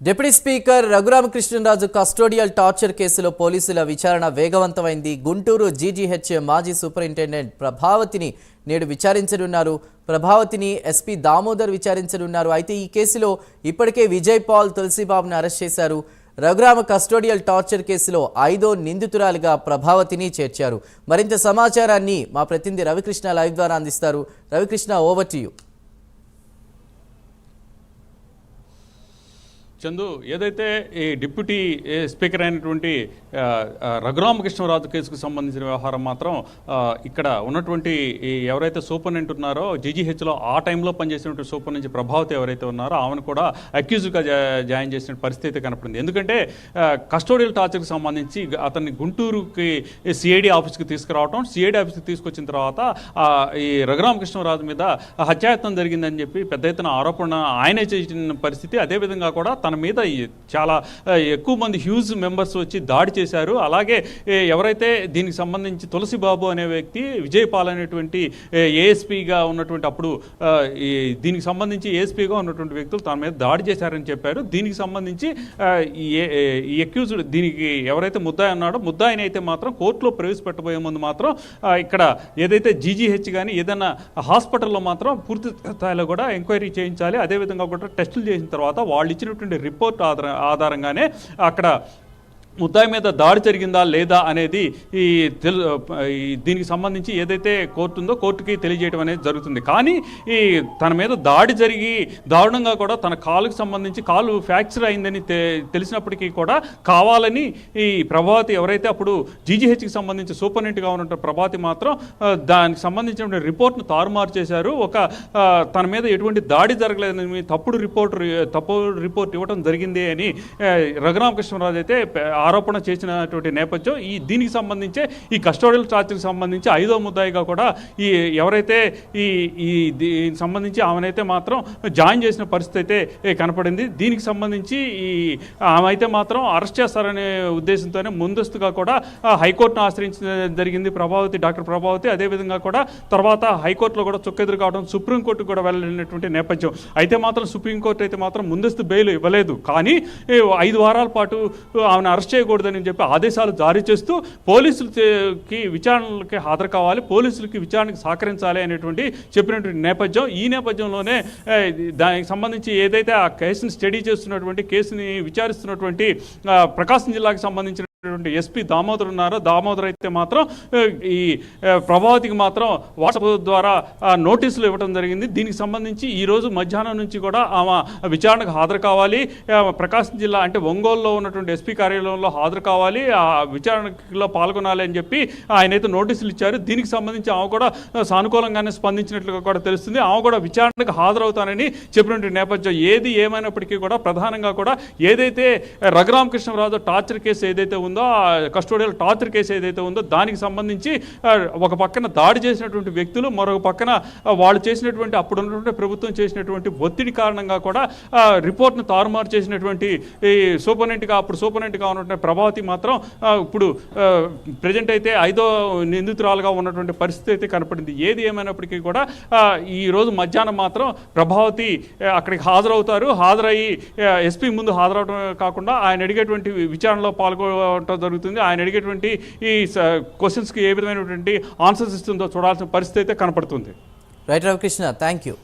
Deputy speaker Raghuramakrishnaraju custodial torture కేసులో పోలీసుల విచారణ వేగవంతమైంది. గుంటూరు జీజీహెచ్ మాజీ సూపరింటెండెంట్ ప్రభావతిని నేడు విచారించనున్నారు. ప్రభావతిని ఎస్పీ దామోదర్ విచారించనున్నారు. అయితే ఈ కేసులో ఇప్పటికే విజయ్ పాల్ తులసిబాబును అరెస్ట్ చేశారు. రఘురామ కస్టోడియల్ టార్చర్ కేసులో 5వ నిందితురాలుగా ప్రభావతిని చేర్చారు. మరింత సమాచారాన్ని మా ప్రతినిధి రవికృష్ణ లైవ్ ద్వారా అందిస్తారు. Ravikrishna, over to you. Chandu, ఏదైతే ఈ డిప్యూటీ స్పీకర్ అయినటువంటి రఘురామకృష్ణరాజు కేసుకు సంబంధించిన వ్యవహారం మాత్రం ఇక్కడ ఉన్నటువంటి ఎవరైతే సూపరింటెండెంట్ ఉన్నారో జీజీహెచ్లో ఆ టైంలో పనిచేసినటువంటి సూపరింటెండెంట్ ప్రభావతి ఎవరైతే ఉన్నారో ఆమెను కూడా అక్యూజ్గా జాయిన్ చేసిన పరిస్థితి కనపడింది. ఎందుకంటే కస్టోడియల్ టార్చర్కి సంబంధించి అతన్ని గుంటూరుకి సిఐడి ఆఫీస్కి తీసుకురావడం, సిఐడి ఆఫీస్కి తీసుకొచ్చిన తర్వాత ఈ రఘురామకృష్ణరాజు మీద హత్యాయత్నం జరిగిందని చెప్పి పెద్ద ఎత్తున ఆరోపణ ఆయనే చేసిన పరిస్థితి. అదేవిధంగా కూడా తన మీద చాలా ఎక్కువ మంది హ్యూజ్ మెంబర్స్ వచ్చి దాడి చేశారు. అలాగే ఎవరైతే దీనికి సంబంధించి తులసిబాబు అనే వ్యక్తి, విజయ్ పాల్ అనేటువంటి ఏఎస్పీగా ఉన్నటువంటి అప్పుడు దీనికి సంబంధించి ఏఎస్పీగా ఉన్నటువంటి వ్యక్తులు తన మీద దాడి చేశారని చెప్పారు. దీనికి సంబంధించి ఈ అక్యూజ్డ్, దీనికి ఎవరైతే ముద్దాయి ఉన్నాడో ముద్దాయిని అయితే మాత్రం కోర్టులో ప్రవేశపెట్టబోయే ముందు మాత్రం ఇక్కడ ఏదైతే జీజీహెచ్ కానీ ఏదైనా హాస్పిటల్లో మాత్రం పూర్తి స్థాయిలో కూడా ఎంక్వైరీ చేయించాలి. అదేవిధంగా కూడా టెస్టులు చేసిన తర్వాత వాళ్ళు ఇచ్చినటువంటి రిపోర్ట్ ఆధారంగానే అక్కడ ముద్దాయి మీద దాడి జరిగిందా లేదా అనేది దీనికి సంబంధించి ఏదైతే కోర్టు ఉందో కోర్టుకి తెలియజేయడం అనేది జరుగుతుంది. కానీ ఈ తన మీద దాడి జరిగి దారుణంగా కూడా తన కాలుకు సంబంధించి కాలు ఫ్రాక్చర్ అయిందని తెలిసినప్పటికీ కూడా కావాలని ఈ ప్రభావతి ఎవరైతే అప్పుడు జీజీహెచ్కి సంబంధించి సూపరింటెండెంట్గా ఉన్న ప్రభావతి మాత్రం దానికి సంబంధించిన రిపోర్ట్ను తారుమారు చేశారు. తన మీద ఎటువంటి దాడి జరగలేదని తప్పుడు రిపోర్ట్ ఇవ్వడం జరిగింది అని రఘురామకృష్ణరాజు అయితే ఆరోపణ చేసినటువంటి నేపథ్యం. దీనికి సంబంధించే ఈ కస్టోడియల్ టార్చర్కి సంబంధించి 5వ ముద్దాయిగా కూడా ఈ ఎవరైతే దీనికి సంబంధించి ఆమెనైతే మాత్రం జాయిన్ చేసిన పరిస్థితి అయితే కనపడింది. దీనికి సంబంధించి ఆమె అయితే మాత్రం అరెస్ట్ చేస్తారనే ఉద్దేశంతోనే ముందస్తుగా కూడా హైకోర్టును ఆశ్రయించడం జరిగింది డాక్టర్ ప్రభావతి. అదేవిధంగా కూడా తర్వాత హైకోర్టులో కూడా చుక్కెదురు కావడం, సుప్రీంకోర్టుకు కూడా వెళ్ళినటువంటి నేపథ్యం. అయితే మాత్రం సుప్రీంకోర్టు అయితే మాత్రం ముందస్తు బెయిల్ ఇవ్వలేదు. కానీ 5 వారాల పాటు ఆమెను అరెస్ట్ చేయకూడదని చెప్పి ఆదేశాలు జారీ చేస్తూ పోలీసులకి విచారణలకి హాజరు కావాలి, పోలీసులకి విచారణకు సహకరించాలి అనేటువంటి చెప్పినటువంటి నేపథ్యం. ఈ నేపథ్యంలోనే దానికి సంబంధించి ఏదైతే ఆ కేసుని స్టడీ చేస్తున్నటువంటి, కేసుని విచారిస్తున్నటువంటి ప్రకాశం జిల్లాకు సంబంధించిన ఎస్పీ దామోదర్ ఉన్నారో దామోదర్ అయితే మాత్రం ఈ ప్రభావతికి మాత్రం వాట్సాప్ ద్వారా నోటీసులు ఇవ్వడం జరిగింది. దీనికి సంబంధించి ఈరోజు మధ్యాహ్నం నుంచి కూడా ఆమె విచారణకు హాజరు కావాలి, ప్రకాశం జిల్లా అంటే ఒంగోలులో ఉన్నటువంటి ఎస్పీ కార్యాలయంలో హాజరు కావాలి, ఆ విచారణలో పాల్గొనాలి అని చెప్పి ఆయనైతే నోటీసులు ఇచ్చారు. దీనికి సంబంధించి ఆమె కూడా సానుకూలంగానే స్పందించినట్లుగా కూడా తెలుస్తుంది. ఆమె కూడా విచారణకు హాజరవుతానని చెప్పినటువంటి నేపథ్యం. ఏది ఏమైనప్పటికీ కూడా ప్రధానంగా కూడా ఏదైతే రఘురామకృష్ణరాజు టార్చర్ కేసు ఏదైతే ఉందో, కస్టోడియల్ టార్చర్ కేసు ఏదైతే ఉందో దానికి సంబంధించి ఒక పక్కన దాడి చేసినటువంటి వ్యక్తులు, మరొక పక్కన వాళ్ళు చేసినటువంటి అప్పుడు ఉన్నటువంటి ప్రభుత్వం చేసినటువంటి ఒత్తిడి కారణంగా కూడా రిపోర్ట్ను తారుమారు చేసినటువంటి ఈ అప్పుడు సూపరింటెండెంట్గా ఉన్నటువంటి ప్రభావతి మాత్రం ఇప్పుడు ప్రజెంట్ అయితే 5వ నిందితురాలుగా ఉన్నటువంటి పరిస్థితి అయితే కనపడింది. ఏది ఏమైనప్పటికీ కూడా ఈరోజు మధ్యాహ్నం మాత్రం ప్రభావతి అక్కడికి హాజరయ్యి ఎస్పీ ముందు హాజరవడం కాకుండా ఆయన అడిగేటువంటి విచారణలో పాల్గొనడం జరుగుతుంది. ఆయన అడిగేటువంటి ఈ క్వశ్చన్స్కి ఏ విధమైనటువంటి ఆన్సర్స్ ఇస్తుందో చూడాల్సిన పరిస్థితి అయితే కనపడుతుంది. Right Ravikrishna, thank you.